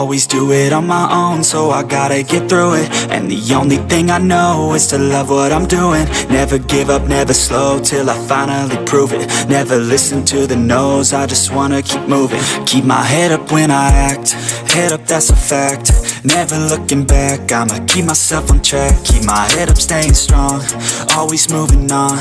Always do it on my own, so I gotta get through it. And the only thing I know is to love what I'm doing. Never give up, never slow, till I finally prove it. Never listen to the no's, I just wanna keep moving. Keep my head up when I act, head up, that's a fact. Never looking back, I'ma keep myself on track. Keep my head up, staying strong, always moving on.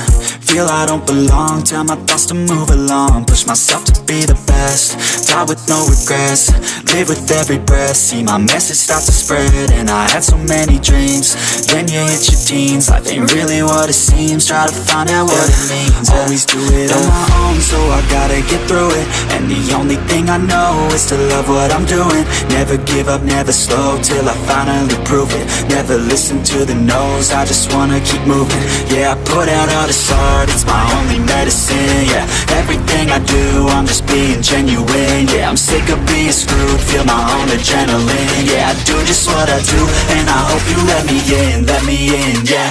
Feel I don't belong, tell my thoughts to move along. Push myself to be the best, die with no regrets. Live with every breath, see my message start to spread. And I had so many dreams, then you hit your teens. Life ain't really what it seems, try to find out what it means. Always do it on my own, so I gotta get through it. And the only thing I know is to love what I'm doing. Never give up, never slow, till I finally prove it. Never listen to the no's, I just wanna keep moving. Yeah, I put out all this art, it's my only medicine. Yeah, everything I do, I'm just being genuine. Yeah, I'm sick of being screwed, feel my own adrenaline. Yeah, I do just what I do, and I hope you let me in, yeah.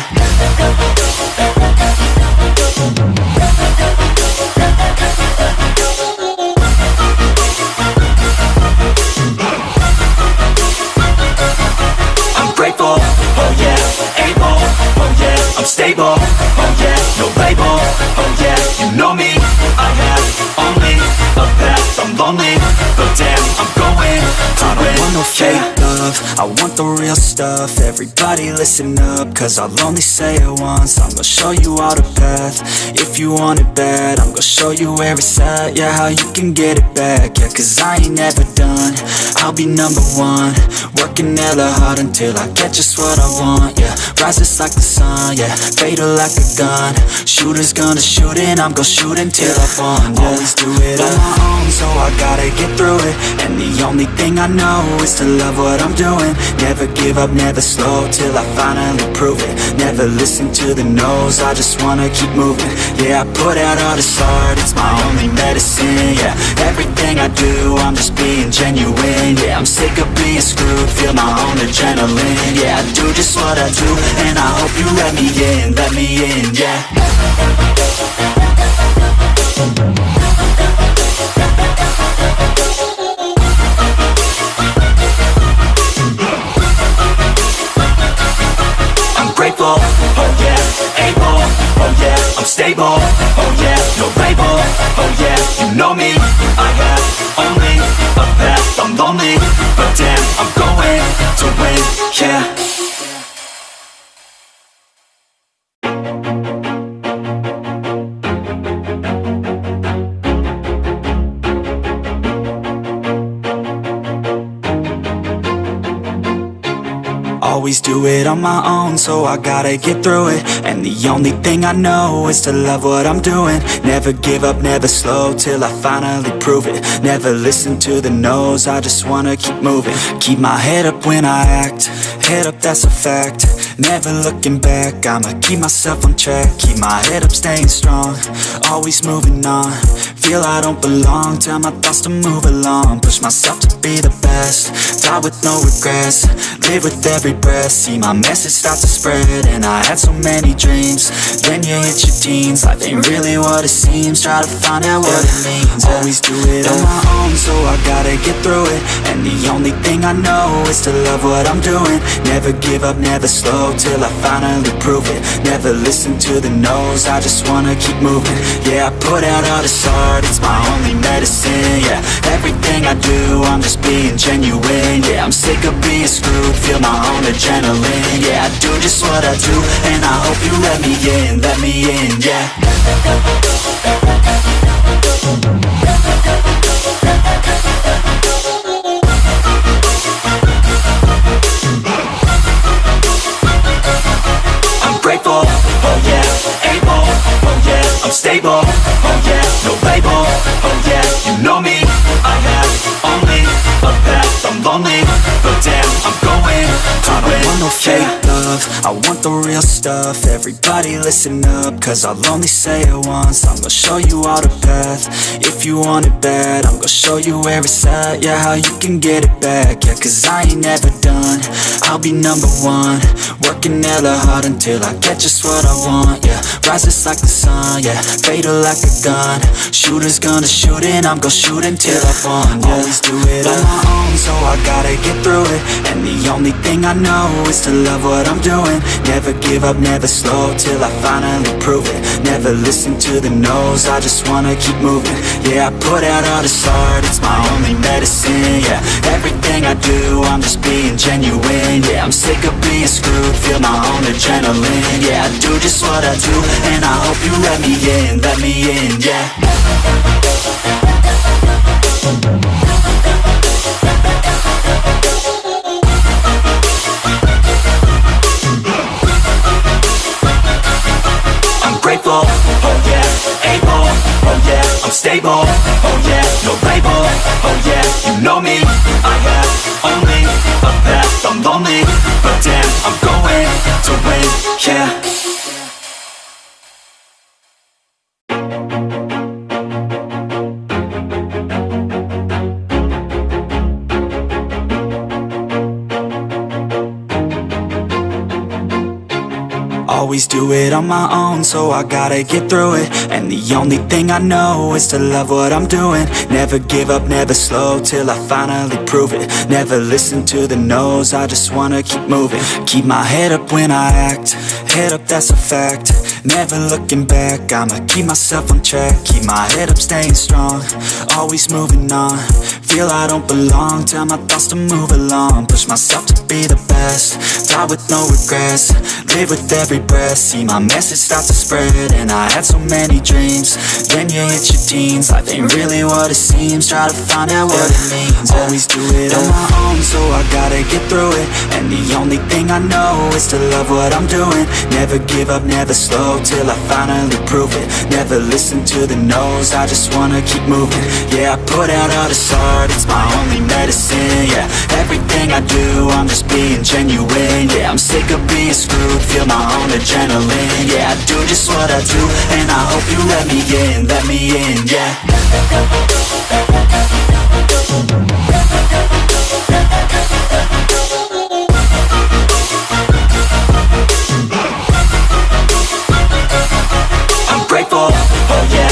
I'm grateful, oh yeah, able, oh yeah, I'm stable, oh yeah, no label, oh yeah, you know me, I have only a path, I'm lonely, but damn, I'm going to win. I don't want no fake love, I want the real stuff. Everybody listen up, cause I'll only say it once. I'm gonna show you all the path, if you want it bad. I'm gonna show you where it's at, yeah, how you can get it back. Yeah, cause I ain't never done, I'll be number one. Working hella hard until I get just what I want, yeah. Rises like the sun, yeah, fatal like a gun. Shooters gonna shoot and I'm gonna shoot until I won, yeah. Always do it on my own, so I gotta get through it. And the only thing I know is to love what I'm doing. Never give up, never slow, till I finally prove it. Never listen to the no's, I just wanna keep moving. Yeah, I put out all this art, it's my only medicine. Yeah, everything I do, I'm just being genuine. Yeah, I'm sick of being screwed, feel my own adrenaline. Yeah, I do just what I do, and I hope you let me in, yeah. I'm grateful, oh yeah, able, oh yeah, I'm stable, oh yeah, no label, oh yeah, you know me, I have only a path, I'm lonely, but damn, I'm going to win, yeah. Always do it on my own, so I gotta get through it. And the only thing I know is to love what I'm doing. Never give up, never slow, till I finally prove it. Never listen to the no's, I just wanna keep moving. Keep my head up when I act, head up, that's a fact. Never looking back, I'ma keep myself on track. Keep my head up, staying strong, always moving on. Feel I don't belong, tell my thoughts to move along. Push myself to be the best, die with no regrets. Live with every breath, see my message start to spread. And I had so many dreams, then you hit your teens. Life ain't really what it seems, try to find out what it means. Always do it on my own, so I gotta get through it. And the only thing I know is to love what I'm doing. Never give up, never slow, till I finally prove it. Never listen to the no's, I just wanna keep moving. Yeah, I put out all this art, it's my only medicine. Yeah, everything I do, I'm just being genuine. Yeah, I'm sick of being screwed, feel my own adrenaline. Yeah, I do just what I do, and I hope you let me in, yeah. I'm grateful, oh yeah, able, oh yeah, I'm stable, oh yeah, no label, oh yeah, you know me, I have only a path, I'm lonely, but damn, I'm going to win. I don't want no fake love, I want the real stuff. Everybody listen up, cause I'll only say it once. I'm gonna show you all the path, if you want it bad. I'm gonna show you where it's at, yeah, how you can get it back. Yeah, cause I ain't never done, I'll be number one. Working hella hard until I get just what I want, yeah. Rises like the sun, yeah. Fatal like a gun. Shooters gonna shoot and I'm gonna shoot until I fall, yeah. Always do it on my own, so I gotta get through it. And the only thing I know is to love what I'm doing. Never give up, never slow, till I finally prove it. Never listen to the no's, I just wanna keep moving. Yeah, I put out all this art, it's my only medicine, yeah. Everything I do, I'm just being genuine, yeah. I'm sick of being screwed, feel my own adrenaline, yeah. I do just what I do, and I hope you let me in, yeah. Grateful, oh yeah, able, oh yeah, I'm stable, oh yeah, no label, oh yeah, you know me, I have only a path, I'm lonely, but damn, I'm going to win, yeah. Always do it on my own, so I gotta get through it. And the only thing I know is to love what I'm doing. Never give up, never slow, till I finally prove it. Never listen to the no's, I just wanna keep moving. Keep my head up when I act, head up, that's a fact. Never looking back, I'ma keep myself on track. Keep my head up, staying strong, always moving on. Feel I don't belong, tell my thoughts to move along. Push myself to be the best, die with no regrets. Live with every breath, see my message start to spread. And I had so many dreams, then you hit your teens. Life ain't really what it seems, try to find out what it means. Always do it on my own, so I gotta get through it. And the only thing I know is to love what I'm doing. Never give up, never slow, till I finally prove it. Never listen to the no's, I just wanna keep moving. Yeah, I put out all this art, it's my only medicine, yeah. Everything I do, I'm just being genuine, yeah. I'm sick of being screwed, feel my own adrenaline, yeah. I do just what I do, and I hope you let me in, yeah. I'm grateful, oh yeah,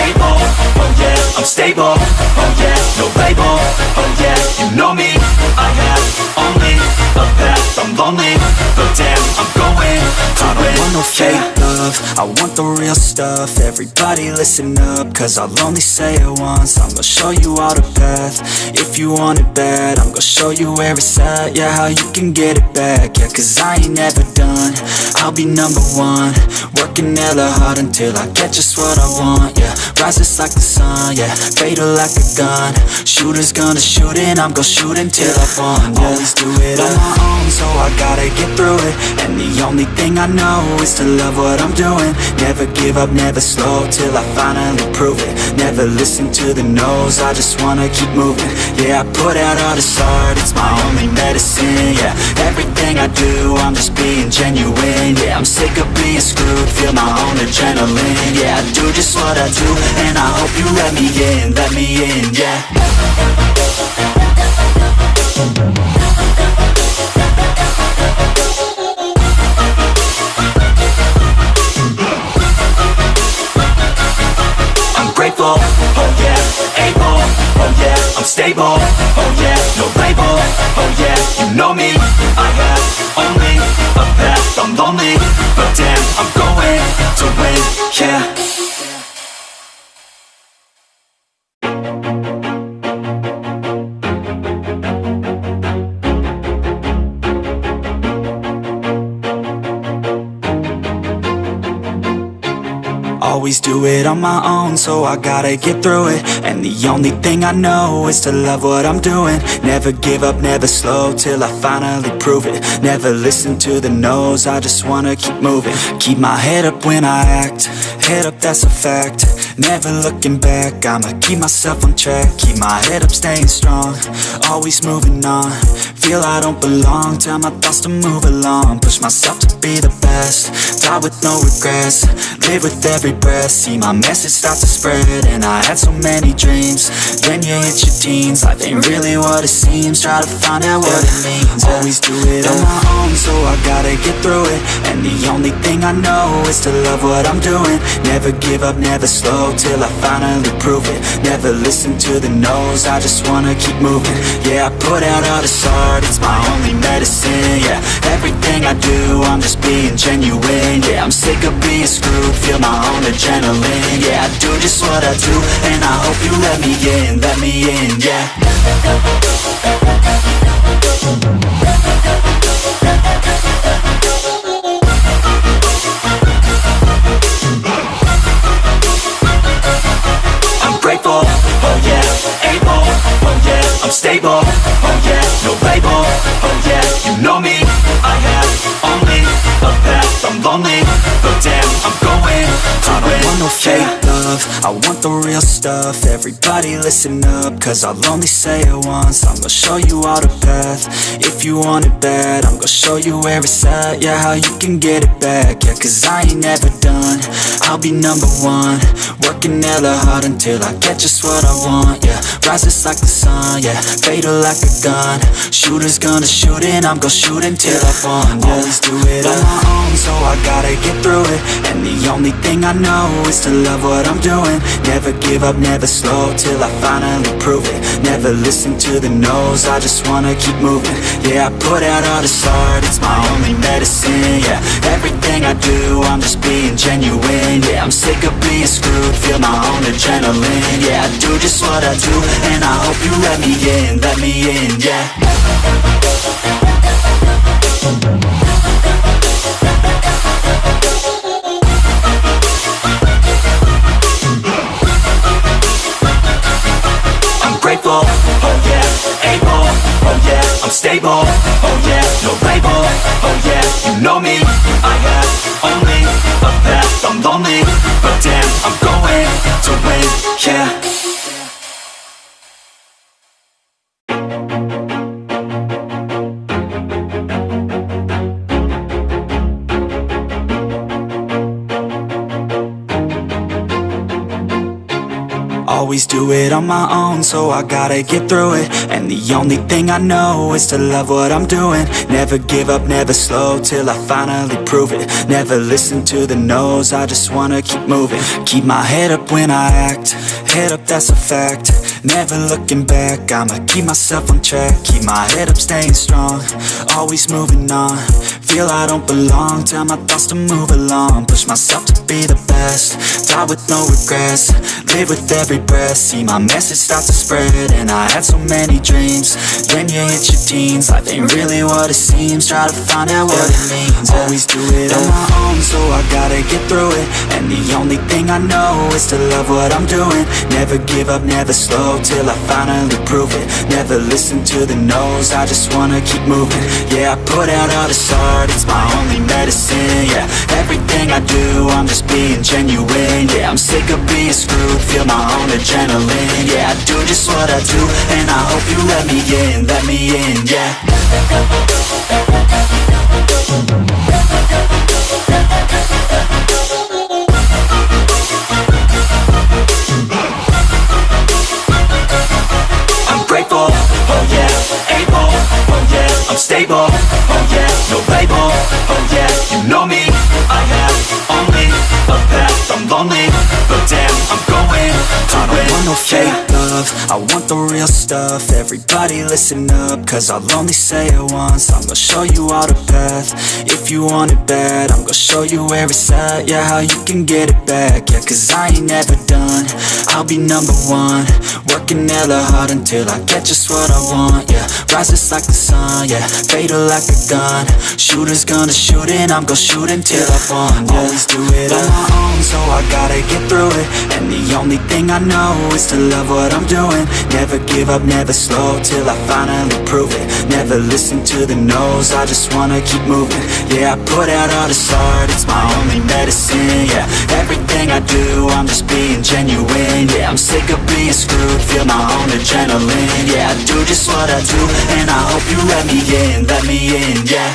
able, oh yeah, I'm stable, oh yeah, no label, oh yeah, you know me, I have only a path, I'm lonely, but damn, I'm going to win. I don't want no fake love, I want the real stuff. Everybody listen up, cause I'll only say it once. I'm gonna show you all the path, if you want it bad. I'm gonna show you where it's at, yeah, how you can get it back. Yeah, cause I ain't never done, I'll be number one. Working hella hard until I get just what I want, yeah. Rises like the sun, yeah, fatal like a gun. Shooters gonna shoot and I'm gonna shoot until I fall, yeah. Always do it on my own, so I gotta get through it. And the only thing I know is to love what I'm doing. Never give up, never slow, till I finally prove it. Never listen to the no's, I just wanna keep moving. Yeah, I put out all this art, it's my only medicine, yeah. Everything I do, I'm just being genuine, yeah. I'm sick of being screwed, feel my own adrenaline, yeah. I do just what I do, and I hope you let me in, yeah. I'm grateful, oh yeah, able, oh yeah, I'm stable, oh yeah, no label, oh yeah, you know me, I have only a path, I'm lonely, but damn, I'm going to win, yeah. Always do it on my own, so I gotta get through it. And the only thing I know is to love what I'm doing. Never give up, never slow, till I finally prove it. Never listen to the no's, I just wanna keep moving. Keep my head up when I act, head up, that's a fact. Never looking back, I'ma keep myself on track. Keep my head up, staying strong, always moving on. Feel I don't belong, tell my thoughts to move along. Push myself to be the best, die with no regrets. Live with every breath, see my message start to spread. And I had so many dreams, then you hit your teens. Life ain't really what it seems, try to find out what it means. Always do it on my own, so I gotta get through it. And the only thing I know is to love what I'm doing. Never give up, never slow, till I finally prove it. Never listen to the no's, I just wanna keep moving. Yeah, I put out all this art, it's my only medicine. Yeah, everything I do, I'm just being genuine. Yeah, I'm sick of being screwed, feel my own adrenaline. Yeah, I do just what I do, and I hope you let me in, yeah. I'm grateful, oh yeah, able, oh yeah, I'm stable, oh yeah, no label, oh yeah, you know me, I have only a path, I'm lonely, but damn, I'm going to win. I don't want no fake love, I want the real stuff. Everybody listen up, cause I'll only say it once. I'm gonna show you all the path, if you want it bad. I'm gonna show you where it's at, yeah, how you can get it back. Yeah, cause I ain't never done, I'll be number one. Working hella hard until I get just what I want, yeah. Rises like the sun, yeah, fatal like a gun. Shooter's gonna shoot and I'm gonna shoot until I won, yeah. Always do it on my own, so I gotta get through it. And the only thing I know is to love what I'm doing. Never give up, never slow, till I finally prove it. Never listen to the no's, I just wanna keep moving. Yeah, I put out all this art, it's my only medicine. Yeah, everything I do, I'm just being genuine. Yeah, I'm sick of being screwed, feel my own adrenaline. Yeah, I do just what I do, and I hope you let me in, yeah. I'm grateful, oh yeah, able, oh yeah, I'm stable, oh yeah, no label, oh yeah, you know me, I have only a path, I'm lonely, but damn, I'm going to win, yeah. Always do it on my own, so I gotta get through it. And the only thing I know is to love what I'm doing. Never give up, never slow, till I finally prove it. Never listen to the no's, I just wanna keep moving. Keep my head up when I act, head up, that's a fact. Never looking back, I'ma keep myself on track. Keep my head up, staying strong, always moving on. Feel I don't belong, tell my thoughts to move along. Push myself to be the best, die with no regrets. Live with every breath, see my message start to spread. And I had so many dreams, then you hit your teens. Life ain't really what it seems, try to find out what it means. Always do it on my own, so I gotta get through it. And the only thing I know is to love what I'm doing. Never give up, never slow, till I finally prove it. Never listen to the no's, I just wanna keep moving. Yeah, I put out all this art, it's my only medicine. Yeah, everything I do, I'm just being genuine. Yeah, I'm sick of being screwed, feel my own adrenaline. Yeah, I do just what I do, and I hope you let me in, yeah. I'm grateful, oh yeah, able, oh yeah, I'm stable, oh yeah, no label, oh yeah, you know me, I have only a path, I'm lonely, but damn, I'm going to win. I don't want no fake love, I want the real stuff. Everybody listen up, cause I'll only say it once. I'm gonna show you all the path, if you want it bad. I'm gonna show you where it's at, yeah, how you can get it back. Yeah, cause I ain't never done, I'll be number one. Working hella hard until I get just what I want, yeah. Rises like the sun, yeah, fatal like a gun. Shooter's gonna shoot and I'm gonna shoot until I won, yeah. Always do it on my own, so I gotta get through it. And the only thing I know is to love what I'm doing. doing. Never give up, never slow, till I finally prove it. Never listen to the no's, I just wanna keep moving. Yeah, I put out all this art, it's my only medicine. Yeah, everything I do, I'm just being genuine. Yeah, I'm sick of being screwed, feel my own adrenaline. Yeah, I do just what I do, and I hope you let me in, yeah.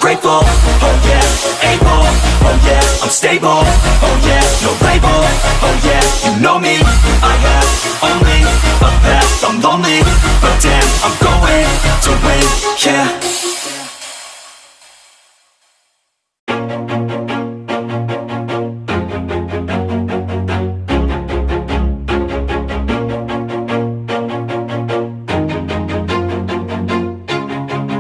Grateful, oh yeah, able, oh yeah, I'm stable, oh yeah, no label, oh yeah, you know me, I have only a path, I'm lonely, but damn, I'm going to win, yeah.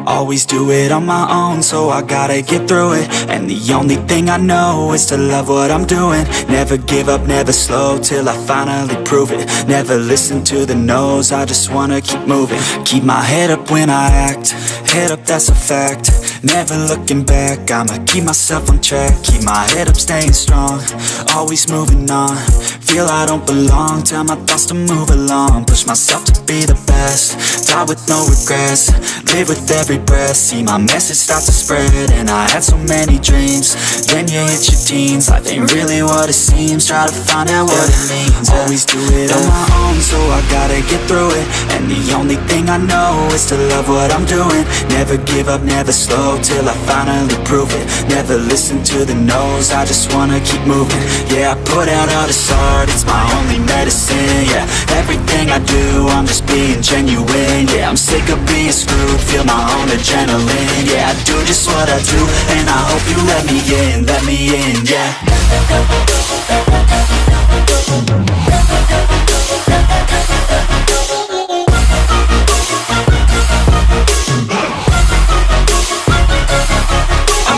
Always do it on my own, so I gotta get through it. And the only thing I know is to love what I'm doing. Never give up, never slow, till I finally prove it. Never listen to the no's, I just wanna keep moving. Keep my head up when I act, head up, that's a fact. Never looking back, I'ma keep myself on track. Keep my head up, staying strong, always moving on. Feel I don't belong, tell my thoughts to move along. Push myself to be the best, die with no regrets. Live with every breath, see my message start to spread. And I had so many dreams, then you hit your teens. Life ain't really what it seems, try to find out what it means. Always do it on my own, so I gotta get through it. And the only thing I know is to love what I'm doing. Never give up, never slow, till I finally prove it. Never listen to the no's, I just wanna keep moving. Yeah, I put out all this art, it's my only medicine. Yeah, everything I do, I'm just being genuine. Yeah, I'm sick of being screwed, feel my own adrenaline. Yeah, I do just what I do, and I hope you let me in, yeah.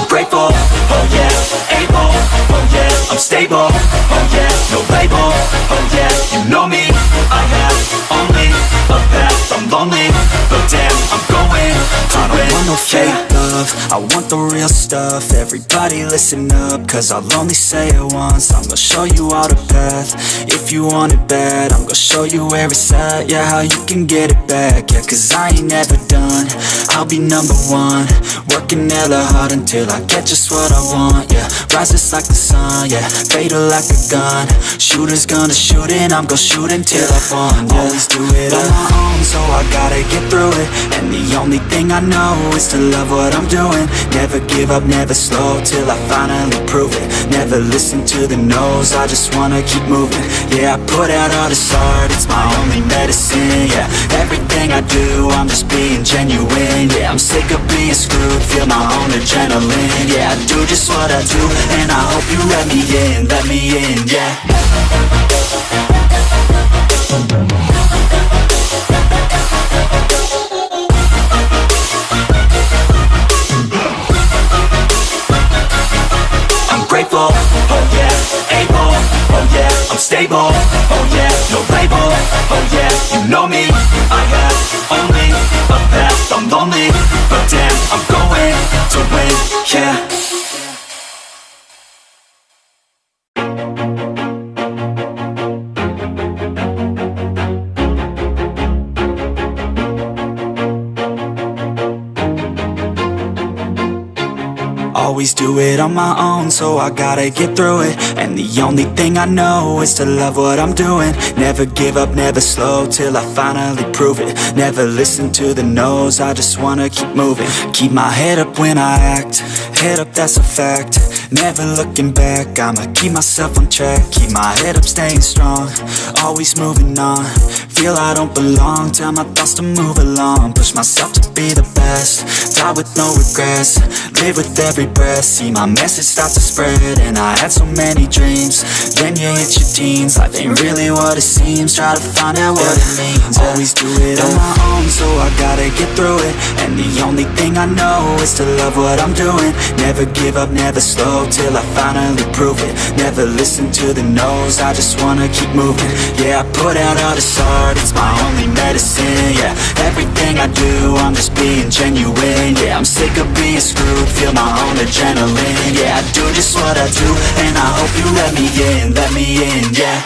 Grateful, oh yeah, able, oh yeah, I'm stable, oh yeah, no label, oh yeah, you know me, I have only a path, I'm lonely, but damn, I'm going to win. I don't want no fake love, I want the real stuff. Everybody listen up, cause I'll only say it once. I'm gonna show you all the path, if you want it bad. I'm gonna show you where it's at, yeah, how you can get it back. Yeah, cause I ain't never done, I'll be number one. Working hella hard until I get just what I want, yeah. Rises like the sun, yeah, fatal like a gun. Shooter's gonna shoot and I'm gonna shoot until I won, yeah. Always do it on my own, so I gotta get through it. And the only thing I know is to love what I'm doing. Never give up, never slow, till I finally prove it. Never listen to the no's, I just wanna keep moving. Yeah, I put out all this art, it's my only medicine. Yeah, everything I do, I'm just being genuine. Yeah, I'm sick of being screwed, feel my own adrenaline. Yeah, I do just what I do, and I hope you let me in, yeah. Grateful, oh yeah, able, oh yeah, I'm stable, oh yeah, no label, oh yeah, you know me, I have only a path, I'm lonely, but damn, I'm going to win, yeah. Always do it on my own, so I gotta get through it. And the only thing I know is to love what I'm doing. Never give up, never slow, till I finally prove it. Never listen to the no's, I just wanna keep moving. Keep my head up when I act, head up, that's a fact. Never looking back, I'ma keep myself on track. Keep my head up, staying strong, always moving on. Feel I don't belong, tell my thoughts to move along. Push myself to be the best, die with no regrets. Live with every breath, see my message start to spread. And I had so many dreams, then you hit your teens. Life ain't really what it seems, try to find out what it means. Always do it on my own, so I gotta get through it. And the only thing I know is to love what I'm doing. Never give up, never slow, till I finally prove it. Never never listen to the no's, I just wanna keep moving. Yeah, I put out all this art, it's my only medicine. Yeah, everything I do, I'm just being genuine. Yeah, I'm sick of being screwed, feel my own adrenaline. Yeah, I do just what I do, and I hope you let me in, yeah.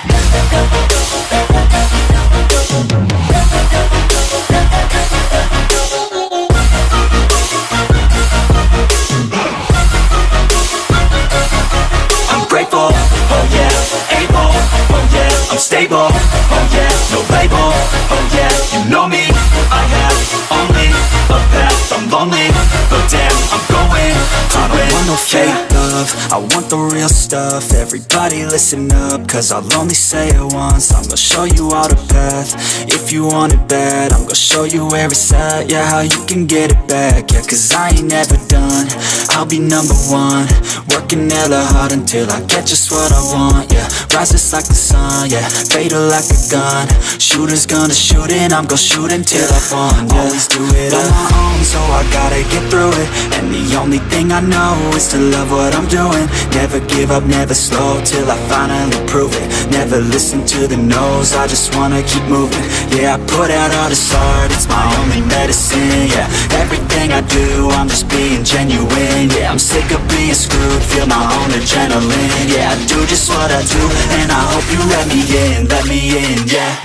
I'm grateful, oh yeah, able, oh yeah, I'm stable, oh yeah, no label, oh yeah, you know me, I have only a path, I'm lonely, but damn, I'm going to win. I don't want no fake love, I want the real stuff. Everybody listen up, cause I'll only say it once. I'm gonna show you all the path, if you want it bad. I'm gonna show you where it's at, yeah, how you can get it back. Yeah, cause I ain't never done, I'll be number one. Working hella hard until I get just what I want, yeah. Rises like the sun, yeah, fatal like a gun. Shooter's gonna shoot and I'm gonna shoot until I won, yeah. Always do it on my own, so I gotta get through it. And the only thing I know is to love what I'm doing. Never give up, never slow, till I finally prove it. Never listen to the no's, I just wanna keep moving. Yeah, I put out all this art, it's my only medicine. Yeah, everything I do, I'm just being genuine. Yeah, I'm sick of being screwed, feel my own adrenaline. Yeah, I do just what I do, and I hope you let me in, yeah.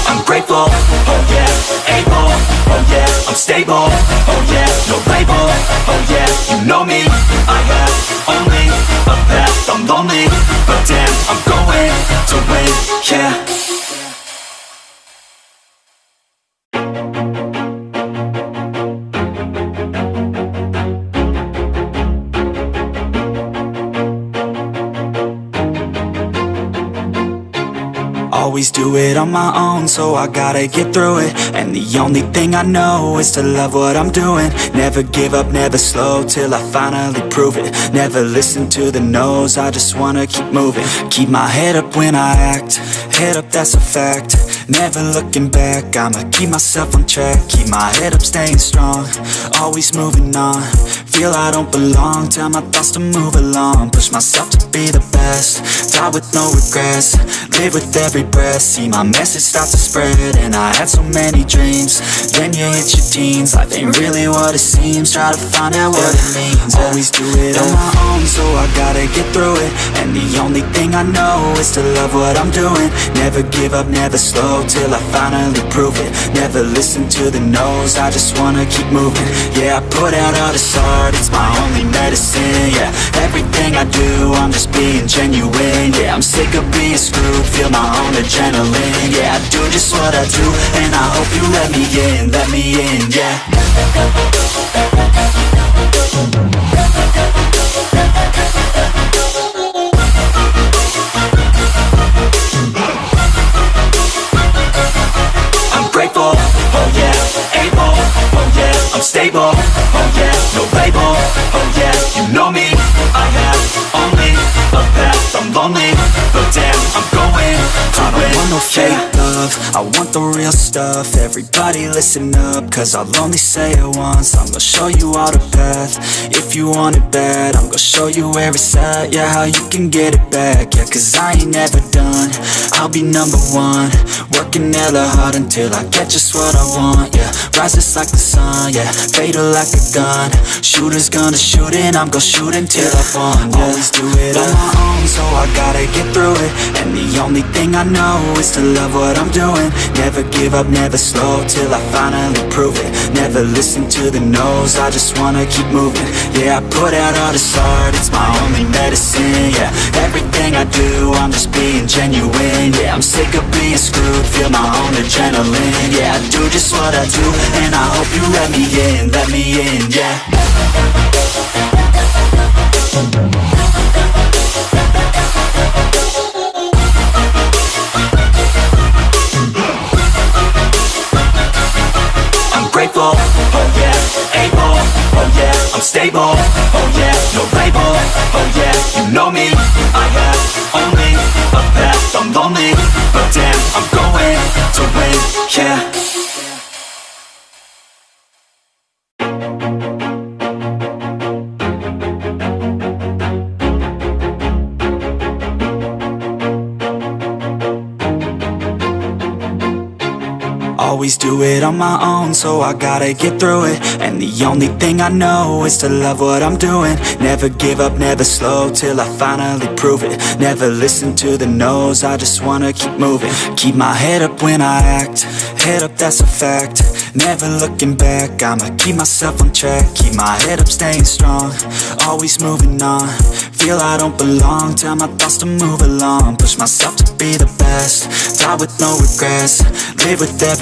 I'm grateful, oh yeah, able, oh yeah, I'm stable, oh yeah, no label, oh yeah, you know me, I have only a path, I'm lonely, but damn, I'm going to win, yeah. Always do it on my own, so I gotta get through it. And the only thing I know is to love what I'm doing. Never give up, never slow, till I finally prove it. Never listen to the no's, I just wanna keep moving. Keep my head up when I act, head up, that's a fact. Never looking back, I'ma keep myself on track. Keep my head up, staying strong, always moving on. Feel I don't belong, tell my thoughts to move along. Push myself to be the best, die with no regrets. Live with every breath, see my message start to spread. And I had so many dreams, then you hit your teens. Life ain't really what it seems, try to find out what it means. Always do it on my own, so I gotta get through it. And the only thing I know is to love what I'm doing. Never give up, never slow, till I finally prove it. Never listen to the no's, I just wanna keep moving. Yeah, I put out all this art, it's my only medicine. Yeah, everything I do, I'm just being genuine. Yeah, I'm sick of being screwed, feel my own adrenaline. Yeah, I do just what I do, and I hope you let me in, yeah. I'm grateful, oh yeah, able, oh yeah, I'm stable, oh yeah, no label, oh yeah, you know me, I have only a path, I'm lonely, but damn, I'm going to win. I don't want no fake love, I want the real stuff. Everybody listen up, cause I'll only say it once. I'm gonna show you all the path, if you want it bad. I'm gonna show you where it's at, yeah, how you can get it back. Yeah, cause I ain't never done, I'll be number one. Working hella hard until I get just what I want, yeah. Rises like the sun, yeah, fatal like a gun. Shooter's gonna shoot and I'm gonna shoot until I won, yeah. Always do it on my own, so I gotta get through it. And the only thing I know is to love what I'm doing. Never give up, never slow, till I finally prove it. Never listen to the no's, I just wanna keep moving. Yeah, I put out all this art, it's my only medicine. Yeah, everything I do, I'm just being genuine. Yeah, I'm sick of being screwed, feel my own adrenaline. Yeah, I do just what I do, and I hope you let me in, yeah. I'm grateful, oh yeah, able, oh yeah, I'm stable, oh yeah, no label, oh yeah, you know me, I have only a path, I'm lonely, but damn, I'm going to win, yeah. Always do it on my own, so I gotta get through it. And the only thing I know is to love what I'm doing. Never give up, never slow, till I finally prove it. Never listen to the no's, I just wanna keep moving. Keep my head up when I act, head up, that's a fact. Never looking back, I'ma keep myself on track. Keep my head up, staying strong, always moving on. Feel I don't belong, tell my thoughts to move along. Push myself to be the best, die with no regrets. Live with every